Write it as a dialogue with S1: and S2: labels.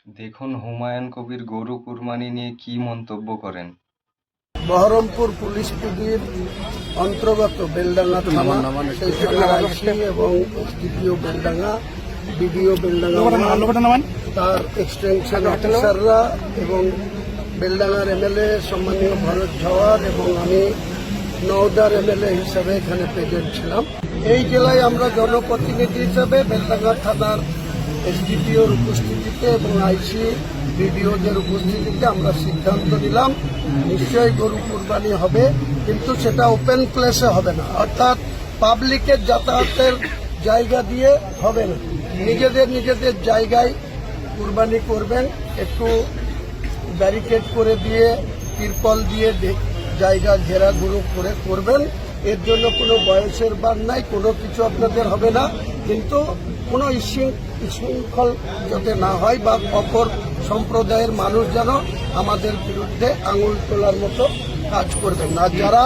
S1: দেখুন হুমায়ুন কবির গরু কুরবানি নিয়ে কি মন্তব্য করেন।
S2: বহরমপুর পুলিশ পিডির অন্তর্গত বেলডাঙ্গা থানা, সেই থানার আইসি এবং এসডিপিও বেলডাঙ্গা, বিডিও বেলডাঙ্গা, তার এক্সটেনশন অফিসাররা এবং বেলডাঙ্গার এমএলএ সম্মানীয় ভরত জওয়ার এবং আমি নওদার এমএলএ হিসাবে এখানে প্রেজেন্ট ছিলাম। এই জেলায় আমরা জনপ্রতিনিধি হিসাবে বেলডাঙ্গা থানার এসডিপিওর উপস্থিতিতে এবং আইসি বিডিওদের উপস্থিতিতে আমরা সিদ্ধান্ত নিলাম নিশ্চয়ই গরু কুরবানি হবে, কিন্তু সেটা ওপেন প্লেসে হবে না, অর্থাৎ পাবলিকের যাতায়াতের জায়গা দিয়ে হবে না। নিজেদের জায়গায় কুরবানি করবেন, একটু ব্যারিকেড করে দিয়ে তিরপল দিয়ে জায়গা ঘেরা গুঁড়ো করে করবেন। এর জন্য কোনো বয়সের বান নাই, কোনো কিছু আপনাদের হবে না, কিন্তু কোনো শৃঙ্খল যাতে না হয় বা অপর সম্প্রদায়ের মানুষ যেন আমাদের বিরুদ্ধে আঙুল তোলার মতো কাজ করবেন না। যারা